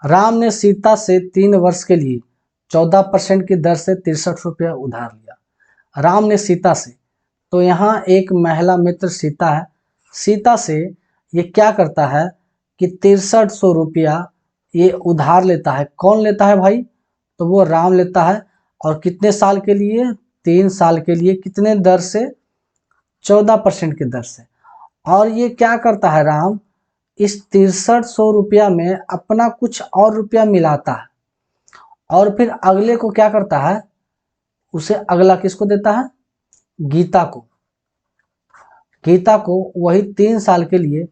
राम ने सीता से 3 वर्ष के लिए 14% की दर से 63 रुपया उधार लिया। राम ने सीता से, तो यहाँ एक महिला मित्र सीता है, सीता से ये क्या करता है कि 6300 रुपया ये उधार लेता है। कौन लेता है भाई? तो वो राम लेता है। और कितने साल के लिए? 3 साल के लिए। कितने दर से? 14% की दर से। और ये क्या करता है राम, इस 6300 रुपया में अपना कुछ और रुपया मिलाता है और फिर अगले को क्या करता है, उसे अगला किसको देता है? गीता को। गीता को वही 3 साल के लिए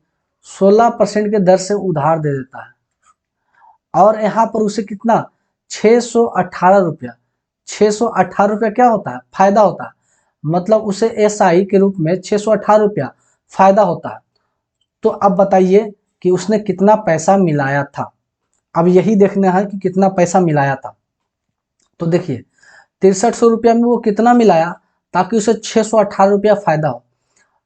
16% के दर से उधार दे देता है। और यहाँ पर उसे कितना? 618 रुपया। 618 रुपया क्या होता है? फायदा होता है। मतलब उसे एसआई के रूप में 618 रुपया फायदा होता है। तो अब बताइए कि उसने कितना पैसा मिलाया था। अब यही देखना है कि कितना पैसा मिलाया था। तो देखिए 6300 रुपया में वो कितना मिलाया ताकि उसे 618 रुपया फायदा हो।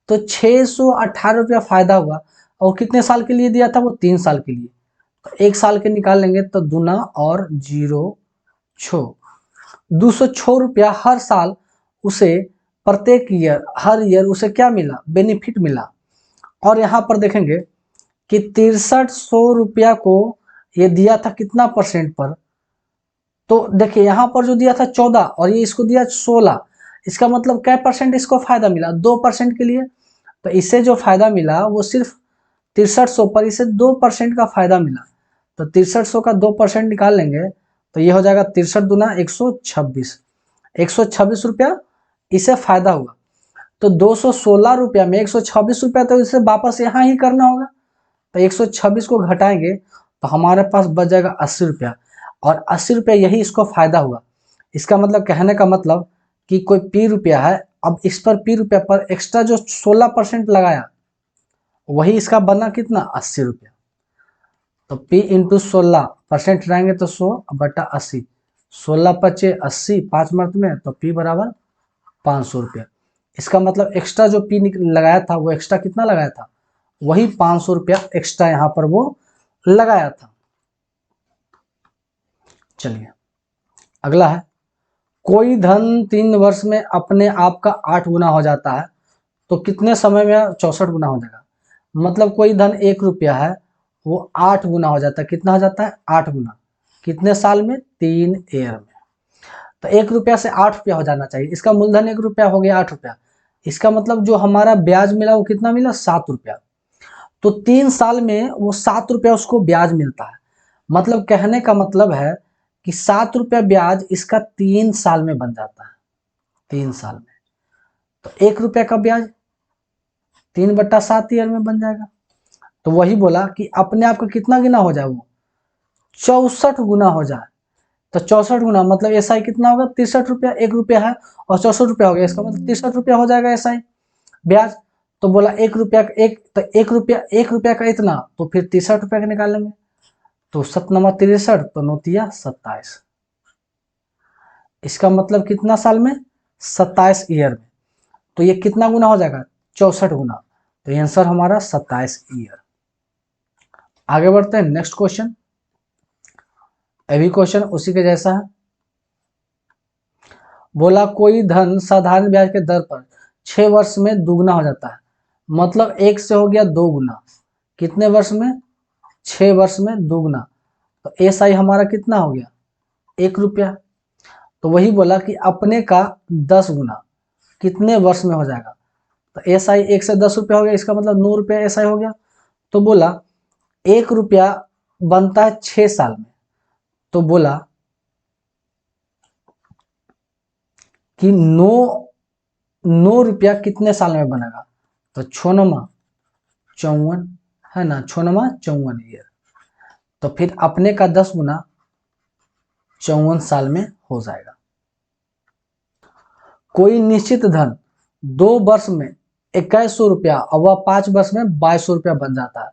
तो 618 रुपया फायदा हुआ और कितने साल के लिए दिया था? वो 3 साल के लिए। तो 1 साल के निकाल लेंगे तो दूना और 0 6 206 रुपया हर साल उसे, प्रत्येक ईयर, हर ईयर उसे क्या मिला? बेनिफिट मिला। और यहाँ पर देखेंगे कि 6300 रुपया को ये दिया था कितना परसेंट पर? तो देखिए यहाँ पर जो दिया था 14 और ये इसको दिया 16, इसका मतलब क्या परसेंट इसको फायदा मिला? 2% के लिए। तो इससे जो फायदा मिला वो सिर्फ 6300 पर इसे 2% का फायदा मिला। तो 6300 का 2% निकाल लेंगे तो ये हो जाएगा 63 दूना 126, 126 रुपया इसे फायदा हुआ। तो 216 रुपया में 126 रुपया तो इसे वापस यहाँ ही करना होगा। तो 126 को घटाएंगे तो हमारे पास बच जाएगा 80 रुपया। और 80 रुपया यही इसको फायदा हुआ। इसका मतलब, कहने का मतलब कि कोई पी रुपया है, अब इस पर पी रुपया पर एक्स्ट्रा जो 16% लगाया वही इसका बना कितना? 80 रुपया। तो P इंटू 16% रहेंगे तो 100 बटा 80, 16 पचे 80, 5 मर्त में, तो P बराबर 500 रुपया। इसका मतलब एक्स्ट्रा जो P लगाया था वो एक्स्ट्रा कितना लगाया था? वही 500 रुपया एक्स्ट्रा यहाँ पर वो लगाया था। चलिए अगला है, कोई धन 3 वर्ष में अपने आप का 8 गुना हो जाता है तो कितने समय में 64 गुना हो जाएगा? मतलब कोई धन 1 रुपया है वो 8 गुना हो जाता है। कितना हो जाता है? 8 गुना। कितने साल में? 3 ईयर में। तो 1 रुपया से 8 रुपया हो जाना चाहिए। इसका मूलधन 1 रुपया हो गया 8 रुपया। इसका मतलब जो हमारा ब्याज मिला वो कितना मिला? 7 रुपया। तो 3 साल में वो 7 रुपया उसको ब्याज मिलता है। मतलब कहने का मतलब है कि 7 रुपया ब्याज इसका 3 साल में बन जाता है। 3 साल में तो 1 रुपया का ब्याज 3/7 ईयर में बन जाएगा। तो वही बोला कि अपने आप का कितना गुना हो जाए? वो 64 गुना हो जाए। तो 64 गुना मतलब एसआई कितना होगा? 63 रुपया। 1 रुपया है और 64 रुपया हो गया, इसका मतलब 63 रुपया हो जाएगा एसआई ब्याज। तो बोला 1 रुपया का एक, तो 1 रुपया का इतना, तो फिर 63 रुपया का निकालेंगे। तो 7 63, तो 9 27। इसका मतलब कितना साल में? 27 ईयर में। तो ये कितना गुना हो जाएगा? 64 गुना। तो आंसर हमारा 27 ईयर। आगे बढ़ते हैं नेक्स्ट क्वेश्चन। अभी क्वेश्चन उसी के जैसा है। बोला कोई धन साधारण ब्याज के दर पर 6 वर्ष में दुगना हो जाता है। मतलब 1 से हो गया 2 गुना। कितने वर्ष में? 6 वर्ष में दुगना। तो एसआई हमारा कितना हो गया? 1 रुपया। तो वही बोला कि अपने का 10 गुना कितने वर्ष में हो जाएगा? तो एसआई 1 से 10 रुपया हो गया, इसका मतलब 9 रुपया एसआई हो गया। तो बोला 1 रुपया बनता है 6 साल में। तो बोला कि 9 रुपया कितने साल में बनेगा? तो 6 54 है ना, 6 54 ईयर। तो फिर अपने का 10 गुना 54 साल में हो जाएगा। कोई निश्चित धन 2 वर्ष में 2100 रुपया और वह 5 वर्ष में 2200 रुपया बन जाता है।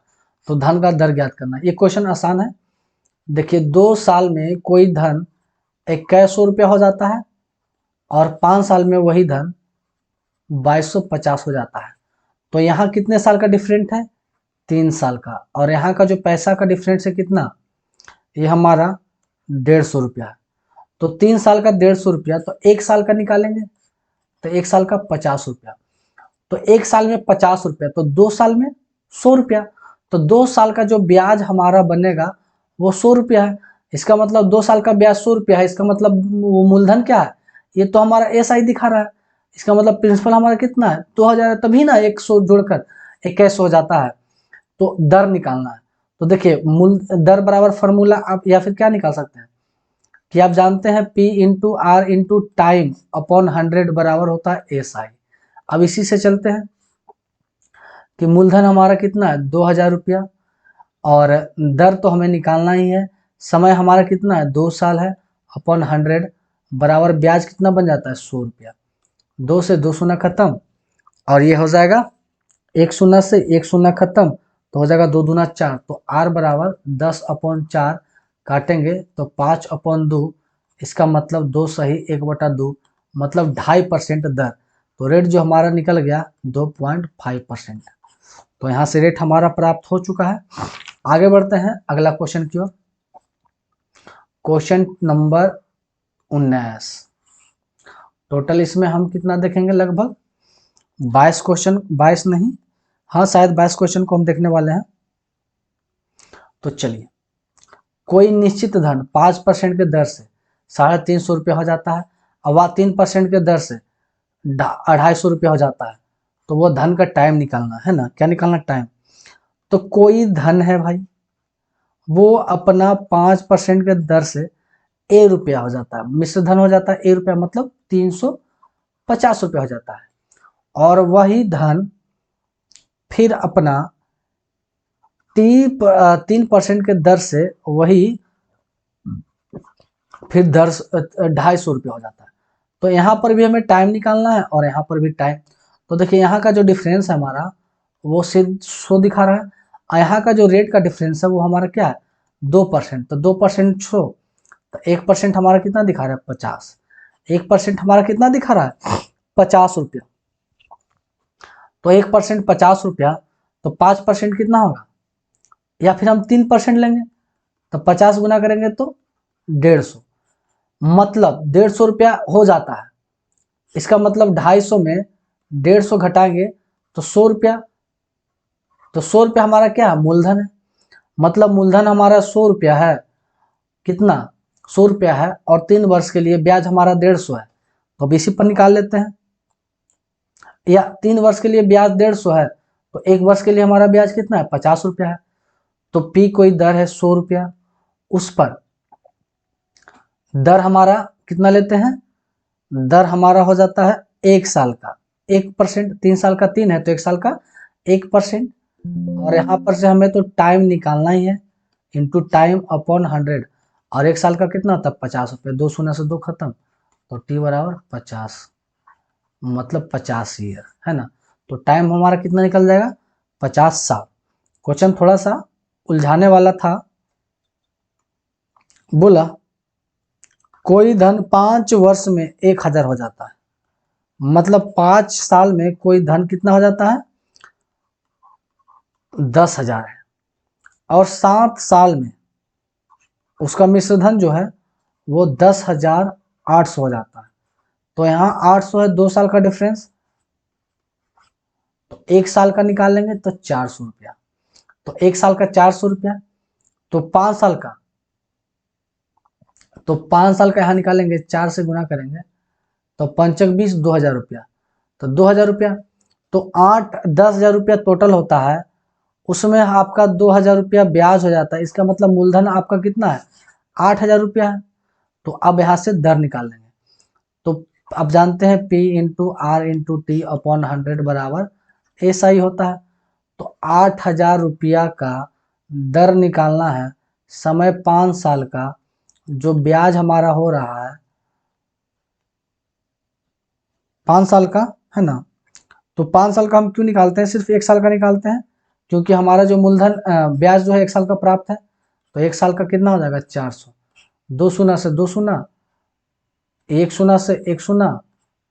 तो धन का दर ज्ञात करना। ये क्वेश्चन आसान है। देखिए 2 साल में कोई धन 2100 रुपया हो जाता है और 5 साल में वही धन 2250 हो जाता है। तो यहाँ कितने साल का डिफरेंट है? 3 साल का। और यहाँ का जो पैसा का डिफरेंस है कितना? ये हमारा 150 रुपया है। तो 3 साल का 150 रुपया, तो 1 साल का निकालेंगे तो 1 साल का 50 रुपया। तो 1 साल में 50 रुपया, तो 2 साल में 100 रुपया। तो 2 साल का जो ब्याज हमारा बनेगा वो 100 रुपया है। इसका मतलब 2 साल का ब्याज 100 रुपया है। इसका मतलब वो मूलधन क्या है? ये तो हमारा एसआई दिखा रहा है। इसका मतलब प्रिंसिपल हमारा कितना है? 2000 है, तभी ना 100 जोड़कर 21 हो जाता है। तो दर निकालना है। तो देखिए मूल दर बराबर फॉर्मूला आप या फिर क्या निकाल सकते हैं कि आप जानते हैं P into R into time upon 100 बराबर होता है एसआई। अब इसी से चलते हैं कि मूलधन हमारा कितना है? 2000 रुपया। और दर तो हमें निकालना ही है। समय हमारा कितना है? 2 साल है अपॉन 100 बराबर ब्याज कितना बन जाता है? 100 रुपया। 2 से 2 शून्य खत्म, और ये हो जाएगा 1 शून्य से 1 शून्य खत्म, तो हो जाएगा 2 दूना 4। तो आर बराबर 10 अपॉन 4 काटेंगे तो 5 अपॉन 2। इसका मतलब 2 सही 1/2, मतलब 2.5% दर। तो रेट जो हमारा निकल गया 2.5%। तो यहाँ से रेट हमारा प्राप्त हो चुका है। आगे बढ़ते हैं अगला क्वेश्चन की ओर। Question number 19। टोटल इसमें हम कितना देखेंगे? लगभग 22 क्वेश्चन, 22 नहीं, हाँ शायद 22 क्वेश्चन को हम देखने वाले हैं। तो चलिए, कोई निश्चित धन 5% के दर से 350 रुपया हो जाता है, और वह 3% के दर से 250 रुपया हो जाता है। तो वो धन का टाइम निकालना है ना। क्या निकालना? टाइम। तो कोई धन है भाई, वो अपना 5% के दर से ए रुपया हो जाता है, मिश्र धन हो जाता है ए रुपया, मतलब 350 रुपया हो जाता है। और वही धन फिर अपना 3% के दर से वही फिर दर 250 रुपया हो जाता है। तो यहाँ पर भी हमें टाइम निकालना है और यहाँ पर भी टाइम। तो देखिए यहाँ का जो डिफरेंस है हमारा वो सिर्फ 100 दिखा रहा है, और यहाँ का जो रेट का डिफरेंस है वो हमारा क्या है? 2%। तो 2% छो, तो 1% हमारा कितना दिखा रहा है? 50। 1% हमारा कितना दिखा रहा है? 50 रुपया। तो 1% 50 रुपया, तो 5% कितना होगा? या फिर हम 3% लेंगे, तो 50 गुना करेंगे तो 150, मतलब 150 रुपया हो जाता है। इसका मतलब 250 में 150 घटाएंगे तो 100 रुपया। तो 100 रुपया हमारा क्या है? मूलधन है। मतलब मूलधन हमारा 100 रुपया है। कितना? 100 रुपया है, और 3 वर्ष के लिए ब्याज हमारा 150 है। तो अब इसी पर निकाल लेते हैं। या 3 वर्ष के लिए ब्याज 150 है, तो 1 वर्ष के लिए हमारा ब्याज कितना है? 50 रुपया है। तो पी कोई दर है 100 रुपया, उस पर दर हमारा कितना लेते हैं? दर हमारा हो जाता है 1 साल का 1%। 3 साल का 3 है, तो 1 साल का 1%। और यहाँ पर से हमें तो टाइम निकालना ही है, इंटू टाइम अपॉन 100। और 1 साल का कितना होता है? 50 रुपये। 2 शून्य से 2 खत्म, तो टी बराबर 50, मतलब 50 ईयर, है ना। तो टाइम हमारा कितना निकल जाएगा? 50 साल। क्वेश्चन थोड़ा सा उलझाने वाला था। बोला कोई धन 5 वर्ष में 1000 हो जाता है, मतलब 5 साल में कोई धन कितना हो जाता है? 10,000 है। और 7 साल में उसका मिश्र धन जो है वो 10,800 हो जाता है। तो यहाँ 800 है, 2 साल का डिफरेंस, तो 1 साल का निकाल लेंगे तो 400 रुपया। तो 1 साल का 400 रुपया, तो 5 साल का, तो 5 साल का यहाँ निकालेंगे, 4 से गुना करेंगे तो 5 20 2000 रुपया। तो 2000 रुपया, तो 10,000 रुपया टोटल होता है, उसमें आपका 2000 रुपया ब्याज हो जाता है। इसका मतलब मूलधन आपका कितना है? 8,000 रुपया है। तो अब यहाँ से दर निकाल लेंगे। तो अब जानते हैं P into R into T upon 100 बराबर ऐसा ही होता है। तो 8,000 रुपया का दर निकालना है, समय 5 साल का, जो ब्याज हमारा हो रहा है 5 साल का, है ना। तो 5 साल का हम क्यों निकालते हैं? सिर्फ 1 साल का निकालते हैं, क्योंकि हमारा जो मूलधन ब्याज जो है 1 साल का प्राप्त है। तो 1 साल का कितना हो जाएगा? 400। 2 शून्य से 2 शून्य, 1 शून्य से 1 शून्य,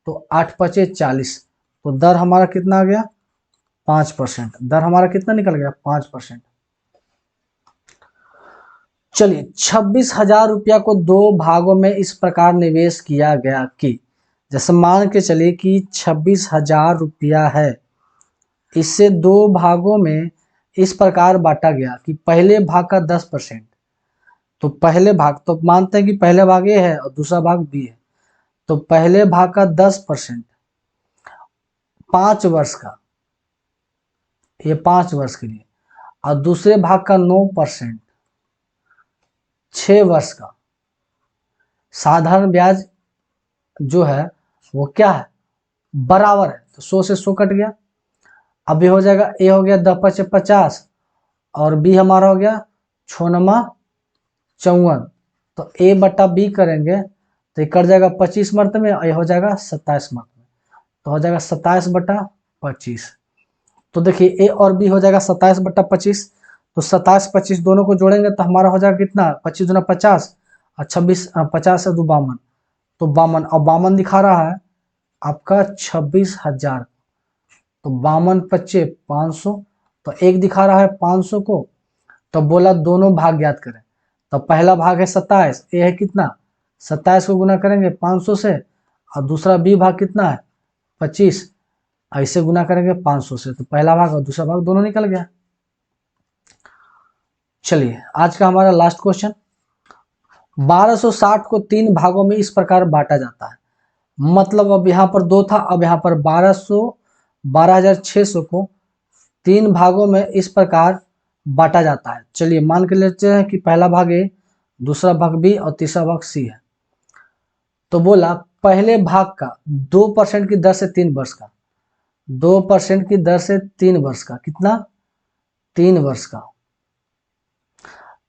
तो 8 पचे 40। तो दर हमारा कितना आ गया 5%। दर हमारा कितना निकल गया 5%। चलिए 26,000 रुपया को दो भागों में इस प्रकार निवेश किया गया कि, जैसे मान के चलिए कि 26,000 रुपया है, इससे दो भागों में इस प्रकार बांटा गया कि पहले भाग का 10%। तो पहले भाग तो मानते हैं कि पहले भाग ए है और दूसरा भाग बी है, तो पहले भाग का 10% 5 वर्ष का, ये 5 वर्ष के लिए, और दूसरे भाग का 9% 6 वर्ष का। साधारण ब्याज जो है वो क्या है, बराबर है, तो 100 से 100 कट गया। अब ये हो जाएगा, ए हो गया 10 × 50 और बी हमारा हो गया 6×9 54। तो ए बटा बी करेंगे तो ये कट जाएगा 25 मर्त में और ये हो जाएगा 27 मर्त में, तो हो जाएगा 27/25। तो देखिए ए और बी हो जाएगा 27/25, तो 27 25 दोनों को जोड़ेंगे तो हमारा हो जाएगा कितना, 25 दूना 50 और 26 50 से 2 52, तो 52, और 52 दिखा रहा है आपका 26,000, तो 52 × 25 500, तो एक दिखा रहा है 500 को, तो बोला दोनों भाग ज्ञात करें। तो पहला भाग है 27, ए है कितना 27 को गुना करेंगे 500 से, और दूसरा बी भाग कितना है 25, ऐसे गुना करेंगे 500 से, तो पहला भाग और दूसरा भाग दोनों निकल गया। चलिए आज का हमारा लास्ट क्वेश्चन, 1260 को 3 भागों में इस प्रकार बांटा जाता है। मतलब अब यहाँ पर 2 था, अब यहाँ पर 12,600 को 3 भागों में इस प्रकार बांटा जाता है। चलिए मान के लेते हैं कि पहला भाग ए, दूसरा भाग बी और तीसरा भाग सी है। तो बोला पहले भाग का 2% की दर से 3 वर्ष का, 2% की दर से 3 वर्ष का, कितना 3 वर्ष का।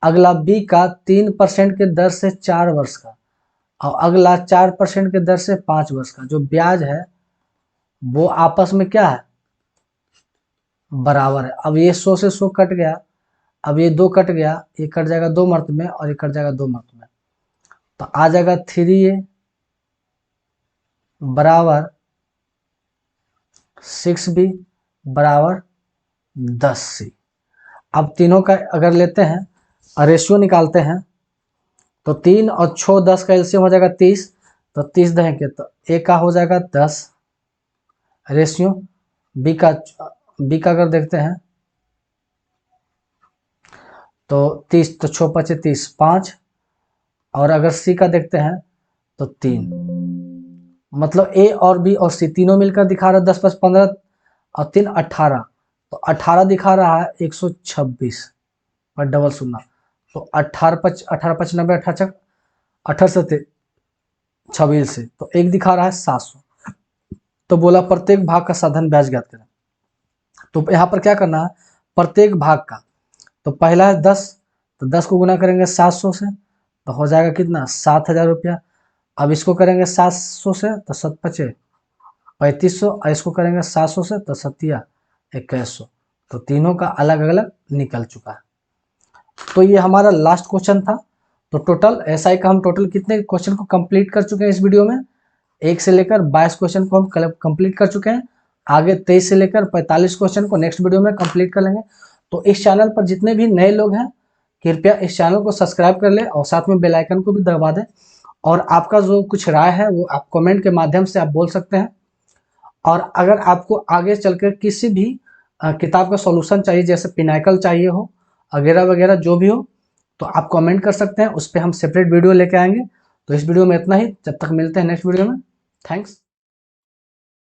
अगला बी का 3% के दर से 4 वर्ष का, और अगला 4% के दर से 5 वर्ष का। जो ब्याज है वो आपस में क्या है, बराबर है। अब ये 100 से 100 कट गया, अब ये 2 कट गया, ये कट जाएगा 2 मर्त में और ये कट जाएगा 2 मर्त में, तो आ जाएगा 3A बराबर 6B बराबर 10C। अब तीनों का अगर लेते हैं रेशियो निकालते हैं तो 3 और 6 10 का एलसीएम हो जाएगा 30, तो 30 देंगे तो ए का हो जाएगा 10 रेशियो, बी का अगर देखते हैं तो 30, तो 6 × 5 30 5, और अगर सी का देखते हैं तो 3। मतलब ए और बी और सी तीनों मिलकर दिखा रहा है 10 + 15 और 3 18, तो 18 दिखा रहा है 126 पर डबल शून्य, तो 18 × 5 90 18 18 26 से, तो एक दिखा रहा है 700। तो बोला प्रत्येक भाग का साधारण ब्याज ज्ञात करें। तो यहाँ पर क्या करना है, प्रत्येक भाग का, तो पहला है 10, तो 10 को गुना करेंगे 700 से, तो हो जाएगा कितना 7,000 रुपया। अब इसको करेंगे 700 से तो 7 × 5 3500, और इसको करेंगे 700 से तो 7 × 2100, तो तीनों का अलग अलग निकल चुका है। तो ये हमारा लास्ट क्वेश्चन था। तो टोटल एसआई का हम टोटल कितने क्वेश्चन को कंप्लीट कर चुके हैं इस वीडियो में, 1 से लेकर 22 क्वेश्चन को हम कंप्लीट कर चुके हैं। आगे 23 से लेकर 45 क्वेश्चन को नेक्स्ट वीडियो में कंप्लीट कर लेंगे। तो इस चैनल पर जितने भी नए लोग हैं कृपया इस चैनल को सब्सक्राइब कर ले और साथ में बेल आइकन को भी दबा दें, और आपका जो कुछ राय है वो आप कमेंट के माध्यम से आप बोल सकते हैं। और अगर आपको आगे चलकर किसी भी किताब का सॉल्यूशन चाहिए, जैसे पिनाकल चाहिए हो वगैरह वगैरह जो भी हो, तो आप कमेंट कर सकते हैं, उस पर हम सेपरेट वीडियो लेके आएंगे। तो इस वीडियो में इतना ही, जब तक मिलते हैं नेक्स्ट वीडियो में, थैंक्स।